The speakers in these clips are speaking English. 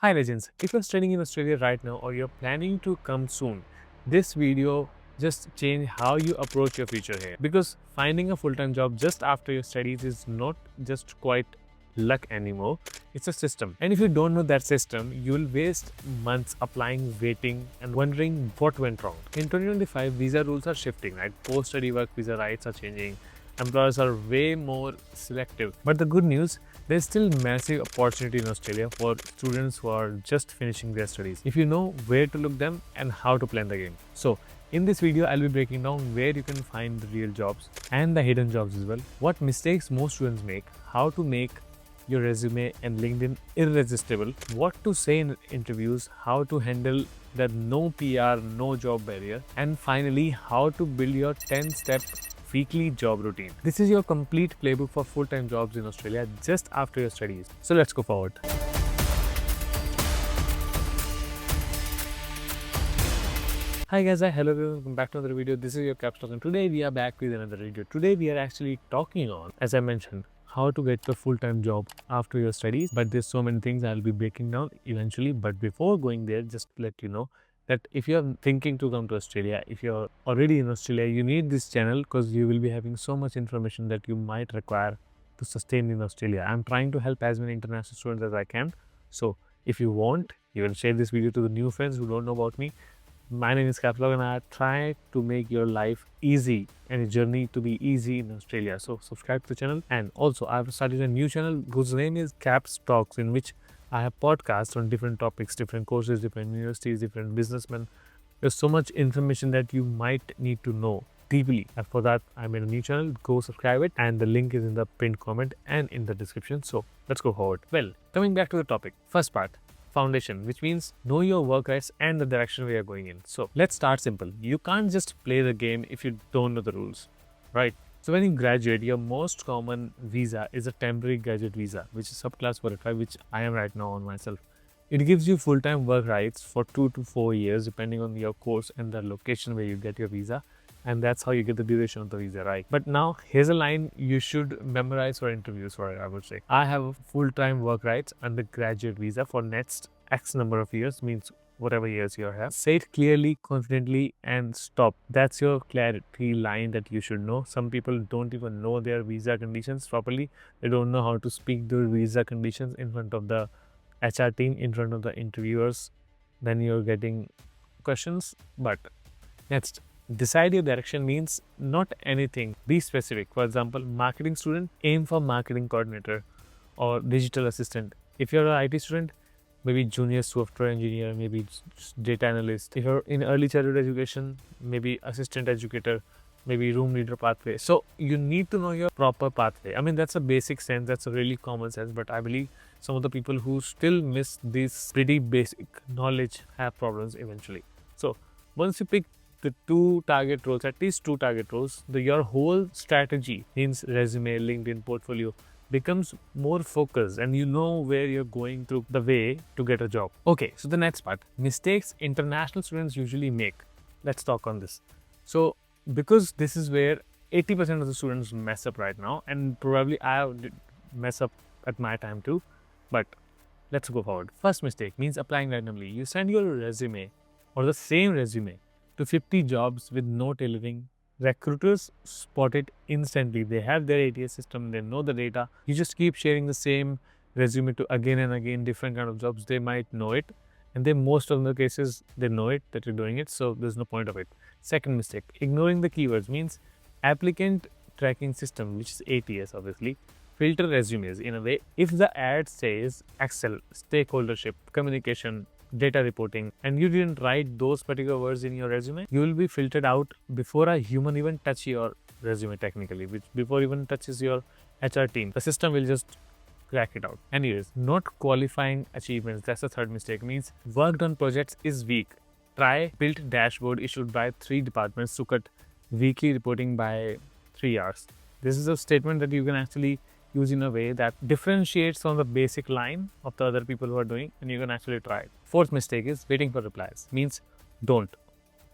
Hi legends, if you're studying in Australia right now or you're planning to come soon, this video just change how you approach your future here. Because finding a full-time job just after your studies is not just quite luck anymore, it's a system. And if you don't know that system, you will waste months applying, waiting and wondering what went wrong. In 2025, visa rules are shifting, right? Post-study work visa rights are changing. Employers are way more selective. But the good news, there's still massive opportunity in Australia for students who are just finishing their studies, if you know where to look them and how to plan the game. So in this video, I'll be breaking down where you can find the real jobs and the hidden jobs as well, what mistakes most students make, how to make your resume and LinkedIn irresistible, what to say in interviews, how to handle the no PR, no job barrier, and finally, how to build your 10-step weekly job routine. This is your complete playbook for full-time jobs in Australia just after your studies. So let's go forward. Hi guys, hello everyone, welcome back to another video. This is your KapsLock and today we are back with another video. Today we are actually talking on, as I mentioned, how to get the full-time job after your studies. But there's so many things I'll be breaking down eventually. But before going there, just to let you know that if you're thinking to come to Australia, if you're already in Australia, you need this channel because you will be having so much information that you might require to sustain in Australia. I'm trying to help as many international students as I can. So if you want, you can share this video to the new friends who don't know about me. My name is KapsLock and I try to make your life easy and your journey to be easy in Australia. So subscribe to the channel. And also I've started a new channel whose name is Caps Talks, in which I have podcasts on different topics, different courses, different universities, different businessmen. There's so much information that you might need to know deeply. And for that, I made a new channel. Go subscribe it. And the link is in the pinned comment and in the description. So let's go forward. Well, coming back to the topic. First part. Foundation, which means know your work rights and the direction we are going in. So let's start simple. You can't just play the game if you don't know the rules, right? So when you graduate, your most common visa is a temporary graduate visa, which is subclass 45, which I am right now on myself. It gives you full-time work rights for 2 to 4 years, depending on your course and the location where you get your visa. And that's how you get the duration of the visa, right? But now here's a line you should memorize for interviews for it, I would say. I have full-time work rights under graduate visa for next X number of years, means whatever years you have. Say it clearly, confidently, and stop. That's your clarity line that you should know. Some people don't even know their visa conditions properly. They don't know how to speak their visa conditions in front of the HR team, in front of the interviewers. Then you're getting questions. But next, decide your direction means not anything. Be specific. For example, marketing student, aim for marketing coordinator or digital assistant. If you're an IT student, maybe junior software engineer, maybe data analyst. If you're in early childhood education, maybe assistant educator, maybe room leader pathway. So you need to know your proper pathway. I mean, that's a basic sense, that's a really common sense, but I believe some of the people who still miss this pretty basic knowledge have problems eventually. So once you pick the two target roles, at least two target roles, your whole strategy, means resume, LinkedIn, portfolio, becomes more focused and you know where you're going through the way to get a job. Okay, so the next part, mistakes international students usually make. Let's talk on this. So because this is where 80% of the students mess up right now, and probably I did mess up at my time too, but let's go forward. First mistake means applying randomly. You send your resume or the same resume to 50 jobs with no tailoring. Recruiters spot it instantly. They have their ATS system, they know the data. You just keep sharing the same resume to again and again different kind of jobs. They might know it, and then most of the cases they know it that you're doing it, so there's no point of it. Second mistake, ignoring the keywords, means applicant tracking system, which is ATS obviously, filter resumes in a way. If the ad says Excel, stakeholdership, communication, data reporting, and you didn't write those particular words in your resume, you will be filtered out before a human even touch your resume technically, which before even touches your HR team. The system will just crack it out. Anyways, not qualifying achievements, that's the third mistake, means worked on projects is weak. Try built dashboard issued by 3 departments to cut weekly reporting by 3 hours. This is a statement that you can actually use in a way that differentiates from the basic line of the other people who are doing, and you can actually try it. Fourth mistake is waiting for replies, means don't.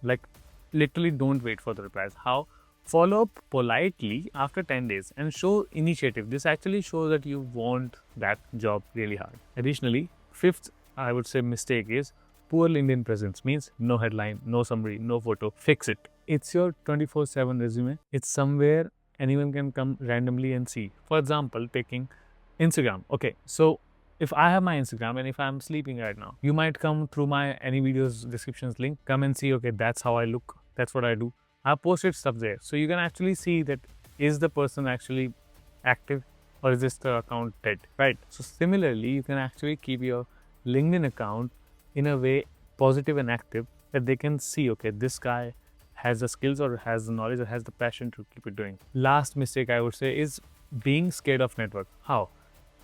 Like literally don't wait for the replies. How? Follow up politely after 10 days and show initiative. This actually shows that you want that job really hard. Additionally, fifth I would say mistake is poor LinkedIn presence. Means no headline, no summary, no photo. Fix it. It's your 24/7 resume. It's somewhere anyone can come randomly and see. For example, taking Instagram. Okay, so if I have my Instagram and if I'm sleeping right now, you might come through my any videos descriptions link, come and see, okay, that's how I look, that's what I do. I posted stuff there. So you can actually see that is the person actually active or is this the account dead, right? So similarly, you can actually keep your LinkedIn account in a way positive and active that they can see, okay, this guy has the skills or has the knowledge or has the passion to keep it doing. Last mistake I would say is being scared of network. How?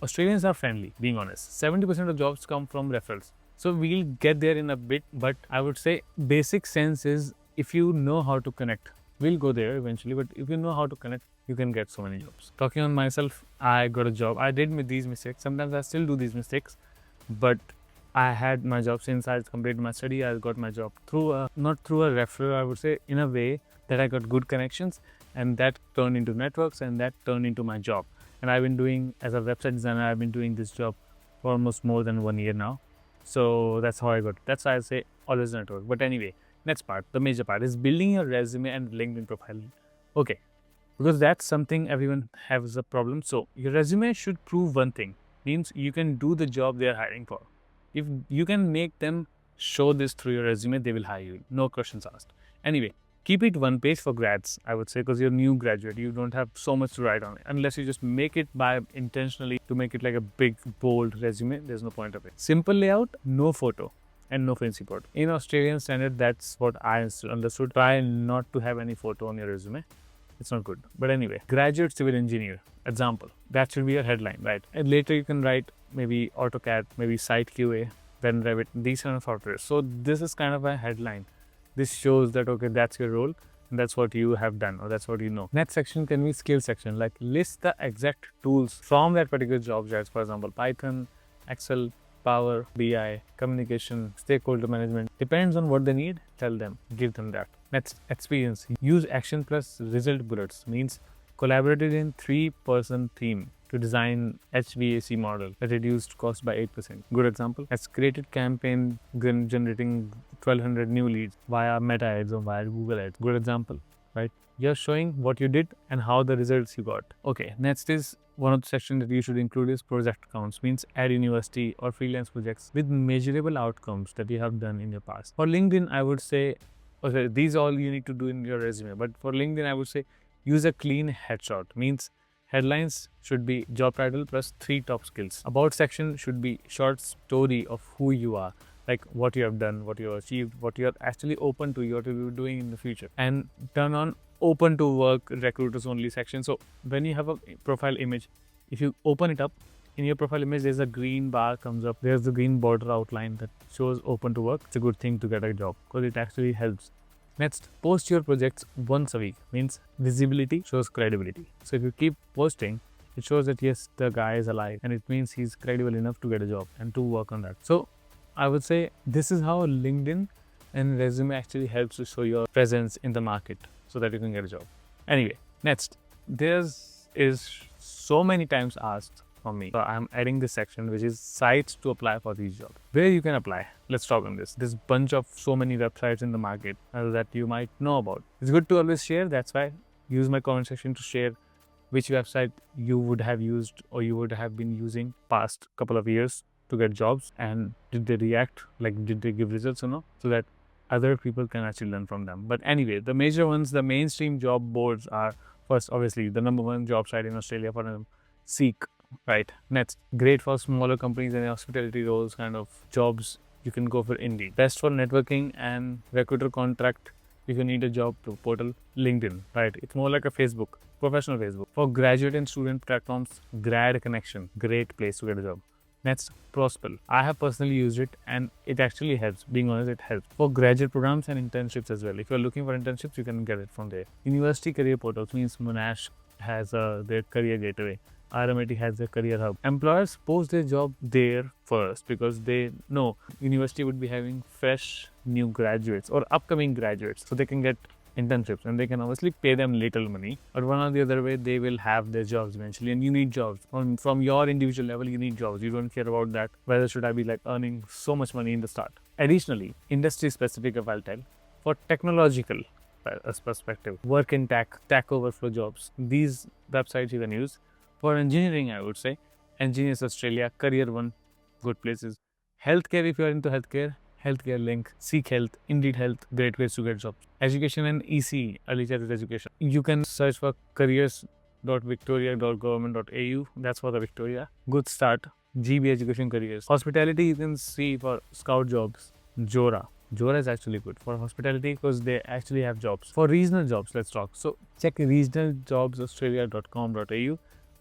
Australians are friendly, being honest. 70% of jobs come from referrals. So we'll get there in a bit, but I would say basic sense is if you know how to connect, we'll go there eventually, but if you know how to connect, you can get so many jobs. Talking on myself, I got a job. I did these mistakes. Sometimes I still do these mistakes, but I had my job since I completed my study. I got my job through not through a referral, I would say, in a way that I got good connections and that turned into networks and that turned into my job. And I've been doing, as a website designer, I've been doing this job for almost more than 1 year now. So that's how I got it. That's why I say always network. But anyway, next part, the major part is building your resume and LinkedIn profile. Okay, because that's something everyone has a problem. So your resume should prove one thing, means you can do the job they are hiring for. If you can make them show this through your resume, they will hire you. No questions asked. Anyway, keep it one page for grads, I would say, because you're new graduate. You don't have so much to write on it. Unless you just make it by intentionally to make it like a big, bold resume, there's no point of it. Simple layout, no photo and no fancy photo. In Australian standard, that's what I understood. Try not to have any photo on your resume. It's not good. But anyway, graduate civil engineer, example. That should be your headline, right? And later you can write maybe AutoCAD, maybe Site QA, then Revit, these kind of software. So this is kind of a headline. This shows that, okay, that's your role and that's what you have done or that's what you know. Next section can be skill section, like list the exact tools from that particular job. For example, Python, Excel, Power, BI, communication, stakeholder management. Depends on what they need, tell them, give them that. Next, experience. Use action plus result bullets, means collaborated in 3-person team to design HVAC model that reduced cost by 8%. Good example. Has created campaign generating 1200 new leads via Meta ads or via Google ads. Good example, right? You're showing what you did and how the results you got. Okay, next is one of the sections that you should include is project counts, means add university or freelance projects with measurable outcomes that you have done in your past. For LinkedIn, I would say, okay, these all you need to do in your resume, but for LinkedIn, I would say use a clean headshot, means headlines should be job title plus 3 top skills. About section should be short story of who you are, like what you have done, what you have achieved, what you are actually open to, what you are doing in the future. And turn on open to work recruiters only section. So when you have a profile image, if you open it up, in your profile image, there's a green bar comes up. There's the green border outline that shows open to work. It's a good thing to get a job because it actually helps. Next, post your projects once a week, means visibility shows credibility. So if you keep posting, it shows that yes, the guy is alive and it means he's credible enough to get a job and to work on that. So I would say this is how LinkedIn and resume actually helps to show your presence in the market so that you can get a job. Anyway, next, there's so many times asked from me. So I'm adding this section, which is sites to apply for these jobs. Where you can apply. Let's talk on this. There's bunch of so many websites in the market that you might know about. It's good to always share. That's why use my comment section to share which website you would have used or you would have been using past couple of years to get jobs, and did they react, like did they give results or no, so that other people can actually learn from them. But anyway, the major ones, the mainstream job boards are first, obviously, the #1 job site in Australia for them, Seek, right? Next, great for smaller companies and hospitality roles kind of jobs. You can go for Indeed. Best for networking and recruiter contract. If you need a job portal, LinkedIn, right? It's more like a Facebook, professional Facebook. For graduate and student platforms, GradConnection, great place to get a job. Next, Prosple. I have personally used it and it actually helps. Being honest, it helps. For graduate programs and internships as well. If you're looking for internships, you can get it from there. University career portals, means Monash has their career gateway. RMIT has their career hub. Employers post their job there first because they know university would be having fresh new graduates or upcoming graduates, so they can get internships, and they can obviously pay them little money, but one or the other way they will have their jobs eventually, and you need jobs. From your individual level, you need jobs. You don't care about that whether should I be like earning so much money in the start. Additionally, industry specific, if I'll tell, for technological perspective, work in Stack Overflow jobs, these websites you can use. For engineering, I would say Engineers Australia, Career One, good places. Healthcare, if you are into healthcare, Healthcare Link, Seek Health, Indeed Health, great ways to get jobs. Education and EC, early childhood education. You can search for careers.victoria.government.au. That's for the Victoria. Good start. GB Education Careers. Hospitality, you can see for Scout jobs. Jora is actually good for hospitality because they actually have jobs. For regional jobs, let's talk. So check regionaljobsaustralia.com.au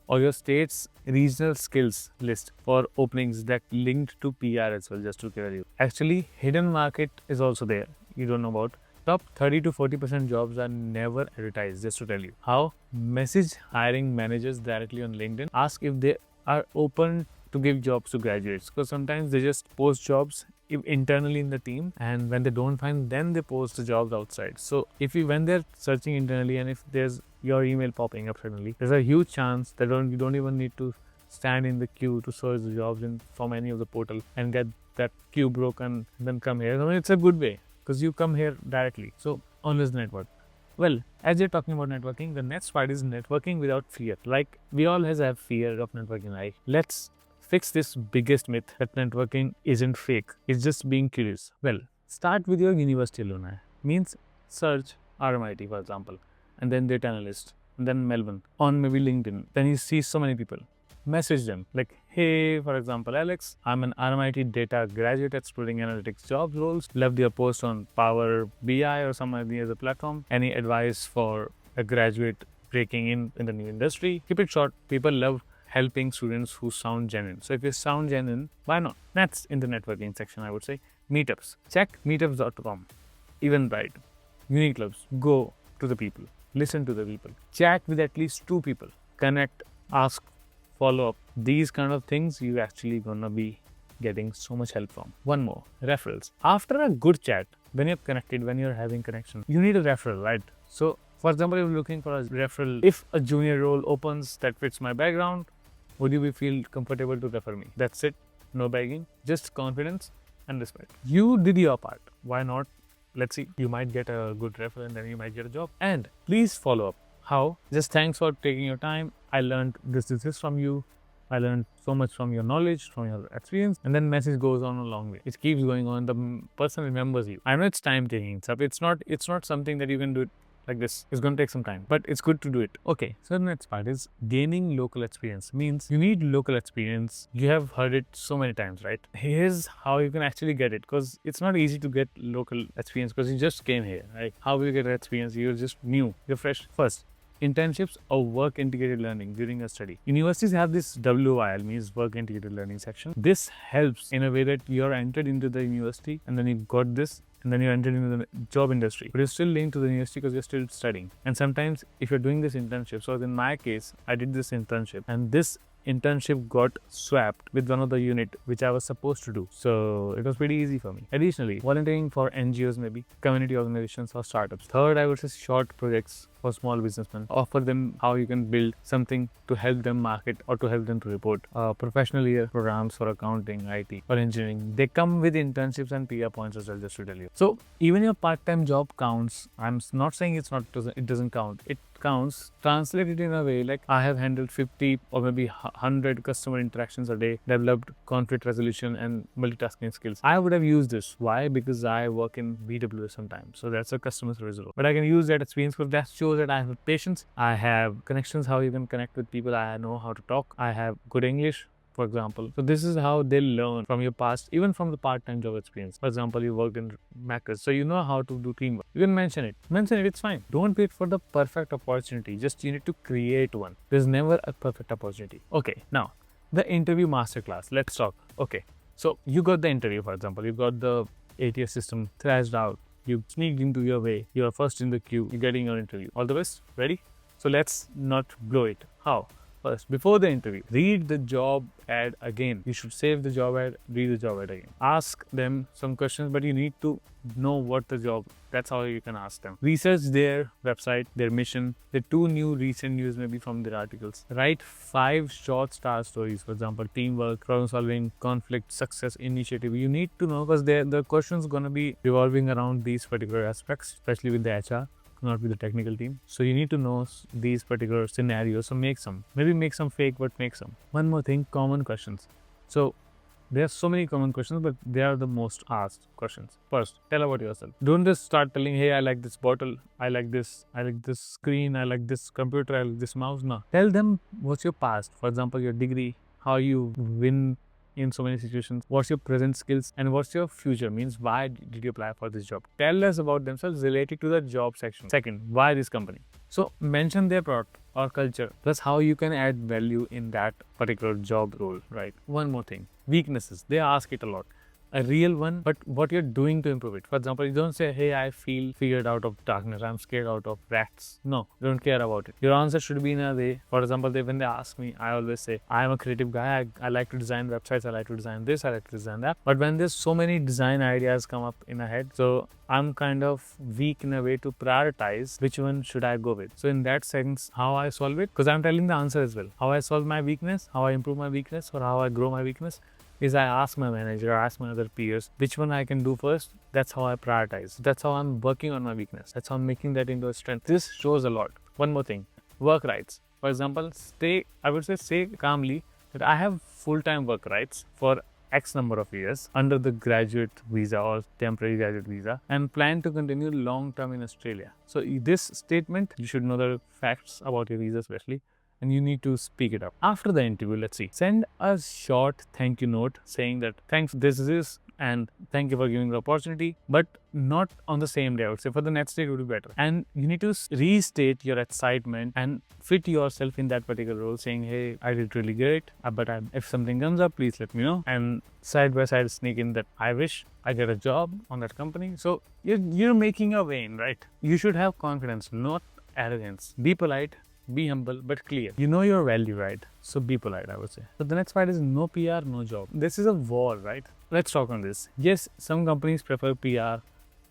or your state's regional skills list for openings that linked to PR as well, just to tell you. Actually, hidden market is also there. You don't know about. Top 30 to 40% jobs are never advertised, just to tell you. How? Message hiring managers directly on LinkedIn. Ask if they are open to give jobs to graduates, because sometimes they just post jobs internally in the team, and when they don't find, then they post the jobs outside. So when they're searching internally, and if there's your email popping up suddenly, there's a huge chance that you don't even need to stand in the queue to search the jobs from any of the portal and get that queue broken, and then come here. I mean, it's a good way because you come here directly. So always network. Well, as you're talking about networking, the next part is networking without fear. Like, we always have fear of networking, right? Let's fix this biggest myth that networking isn't fake. It's just being curious. Well, start with your university alumni. Means search RMIT, for example, and then data analyst, and then Melbourne on maybe LinkedIn. Then you see so many people. Message them like, hey, for example, Alex, I'm an RMIT data graduate exploring analytics jobs roles. Loved your post on Power BI or some other platform. Any advice for a graduate breaking in the new industry? Keep it short. People love helping students who sound genuine. So if you sound genuine, why not? That's in the networking section, I would say. Meetups. Check meetups.com. Eventbrite. Uni clubs. Go to the people. Listen to the people. Chat with at least 2 people. Connect, ask, follow up. These kind of things you actually gonna be getting so much help from. One more. Referrals. After a good chat, when you're connected, when you're having connection, you need a referral, right? So for example, if you're looking for a referral, if a junior role opens that fits my background, would you feel comfortable to refer me? That's it. No begging. Just confidence and respect. You did your part. Why not? Let's see. You might get a good referral and then you might get a job. And please follow up. How? Just thanks for taking your time. I learned this from you. I learned so much from your knowledge, from your experience, and then message goes on a long way. It keeps going on. The person remembers you. I know it's time taking stuff. It's not something that you can do it like this. It's going to take some time, but it's good to do it. Okay, so the next part is gaining local experience. Means you need local experience. You have heard it so many times, right? Here's how you can actually get it, because it's not easy to get local experience because you just came here, right? How will you get experience? You're just new, you're fresh. First, internships or work integrated learning during your study. Universities have this WIL, means work integrated learning section. This helps in a way that you're entered into the university and then you got this, and then you entered into the job industry, but you're still linked to the university because you're still studying. And sometimes if you're doing this internship, so in my case, I did this internship, and this internship got swapped with one of the unit which I was supposed to do. So it was pretty easy for me. Additionally, volunteering for NGOs, maybe community organizations or startups. Third, I would say short projects for small businessmen. Offer them how you can build something to help them market or to help them to report. Professional year programs for accounting, IT or engineering. They come with internships and PR points as well, just to tell you. So even your part-time job counts. I'm not saying it doesn't count. It counts. Translate it in a way like I have handled 50 or maybe 100 customer interactions a day, developed conflict resolution and multitasking skills. I would have used this. Why? Because I work in BWS sometimes. So that's a customer service role. But I can use that experience because that shows that I have patience. I have connections, how you can connect with people. I know how to talk. I have good English, for example. So this is how they learn from your past, even from the part-time job experience. For example, you worked in Macros, so you know how to do teamwork. You can mention it, it's fine. Don't wait for the perfect opportunity. Just you need to create one. There's never a perfect opportunity. Okay, now the interview masterclass. Let's talk. Okay, so you got the interview, for example, you got the ATS system thrashed out. You sneaked into your way. You're first in the queue. You're getting your interview. All the best. Ready? So let's not blow it. How? First, before the interview, read the job ad again. You should save the job ad, read the job ad again. Ask them some questions, but you need to know what the job. That's how you can ask them. Research their website, their mission, the 2 new recent news maybe from their articles. Write 5 short star stories, for example, teamwork, problem solving, conflict, success, initiative. You need to know because the questions gonna be revolving around these particular aspects, especially with the HR, not with the technical team. So you need to know these particular scenarios. So make some, maybe make some fake, but make some. One more thing, common questions. So there are so many common questions, but they are the most asked questions. First, tell about yourself. Don't just start telling, hey, I like this bottle, I like this screen, I like this computer, I like this mouse. No. Tell them what's your past. For example, your degree, how you win in so many situations, what's your present skills, and what's your future, means why did you apply for this job. Tell us about themselves related to the job section. Second, why this company. So mention their product or culture, plus how you can add value in that particular job role, right? One more thing, weaknesses. They ask it a lot. A real one, but what you're doing to improve it. For example, you don't say, hey, I feel feared out of darkness, I'm scared out of rats. No, don't care about it. Your answer should be in a way. For example, when they ask me, I always say, I'm a creative guy, I like to design websites, I like to design this, I like to design that. But when there's so many design ideas come up in a head, so I'm kind of weak in a way to prioritize which one should I go with. So in that sense, how I solve it, because I'm telling the answer as well. How I solve my weakness, how I improve my weakness, or how I grow my weakness, is I ask my manager, I ask my other peers, which one I can do first. That's how I prioritize. That's how I'm working on my weakness. That's how I'm making that into a strength. This shows a lot. One more thing, work rights. For example, say calmly that I have full-time work rights for X number of years under the graduate visa or temporary graduate visa and plan to continue long-term in Australia. So this statement, you should know the facts about your visa especially, and you need to speak it up. After the interview, let's see, send a short thank you note saying that thanks, this is, and thank you for giving the opportunity, but not on the same day. I would say for the next day it would be better. And you need to restate your excitement and fit yourself in that particular role, saying, hey, I did really great, but if something comes up, please let me know. And side by side sneak in that I wish I get a job on that company. So you're making a vein, right? You should have confidence, not arrogance. Be polite, be humble, but clear. You know your value, right? So be polite, I would say. So the next part is no PR, no job. This is a war, right? Let's talk on this. Yes, some companies prefer PR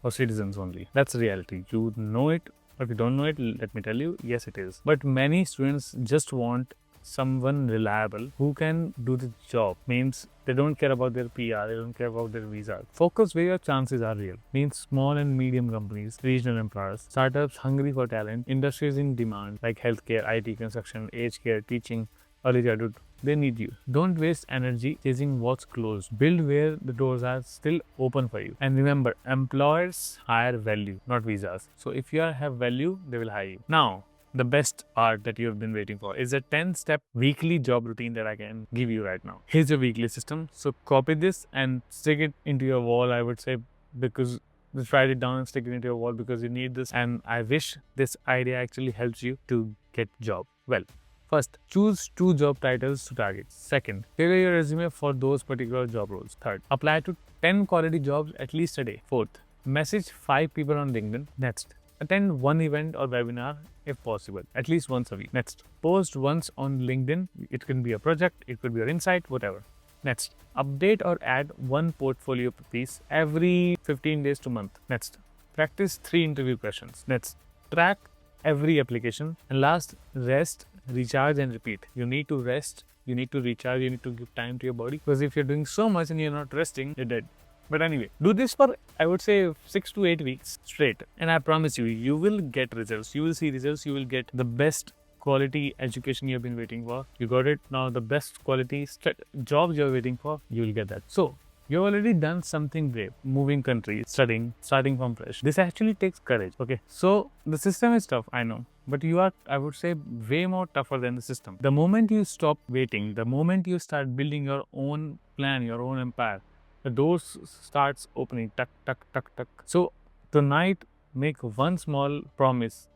for citizens only. That's reality. You know it, or if you don't know it, let me tell you, yes, it is. But many students just want someone reliable who can do the job. Means they don't care about their PR, they don't care about their visa. Focus where your chances are real. Means small and medium companies, regional employers, startups hungry for talent, industries in demand like healthcare, IT, construction, aged care, teaching, early childhood. They need you. Don't waste energy chasing what's closed. Build where the doors are still open for you. And remember, employers hire value, not visas. So if you have value, they will hire you. Now, the best part that you have been waiting for is a 10-step weekly job routine that I can give you right now. Here's your weekly system. So copy this and stick it into your wall, I would say, because just write it down and stick it into your wall because you need this. And I wish this idea actually helps you to get job. Well, first, choose 2 job titles to target. Second, tailor your resume for those particular job roles. Third, apply to 10 quality jobs at least a day. Fourth, message 5 people on LinkedIn. Next, attend 1 event or webinar if possible, at least once a week. Next, post once on LinkedIn. It can be a project, it could be your insight, whatever. Next, update or add 1 portfolio piece every 15 days to month. Next, practice 3 interview questions. Next, track every application. And last, rest, recharge and repeat. You need to rest, you need to recharge, you need to give time to your body, because if you're doing so much and you're not resting, you're dead. But anyway, do this for, I would say, 6 to 8 weeks straight. And I promise you, you will get results. You will see results. You will get the best quality education you've been waiting for. You got it. Now the best quality jobs you're waiting for, you will get that. So you've already done something brave. Moving country, studying, starting from fresh. This actually takes courage. Okay. So the system is tough, I know. But you are, I would say, way more tougher than the system. The moment you stop waiting, the moment you start building your own plan, your own empire, the doors starts opening, tuck, tuck, tuck, tuck. So tonight, make one small promise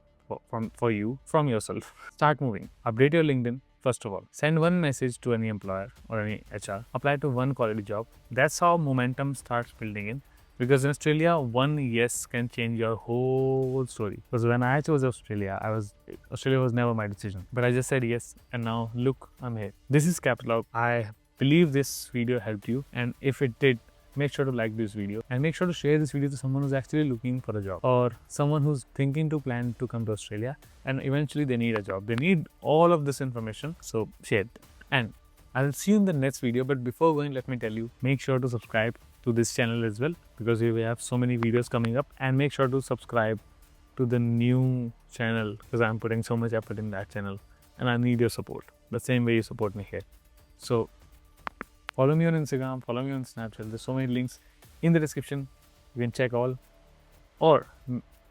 for you, from yourself. Start moving. Update your LinkedIn, first of all. Send 1 message to any employer or any HR. Apply to 1 quality job. That's how momentum starts building in. Because in Australia, one yes can change your whole story. Because when I chose Australia, Australia was never my decision. But I just said yes, and now look, I'm here. This is KapsLock. I believe this video helped you, and if it did, make sure to like this video and make sure to share this video to someone who's actually looking for a job, or someone who's thinking to plan to come to Australia and eventually they need a job. They need all of this information, so share it. And I'll see you in the next video. But before going, let me tell you, make sure to subscribe to this channel as well, because we have so many videos coming up, and make sure to subscribe to the new channel, because I'm putting so much effort in that channel and I need your support the same way you support me here. So follow me on Instagram, follow me on Snapchat. There's so many links in the description. You can check all, or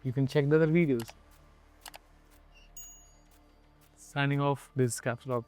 you can check the other videos. Signing off, this is KapsLock.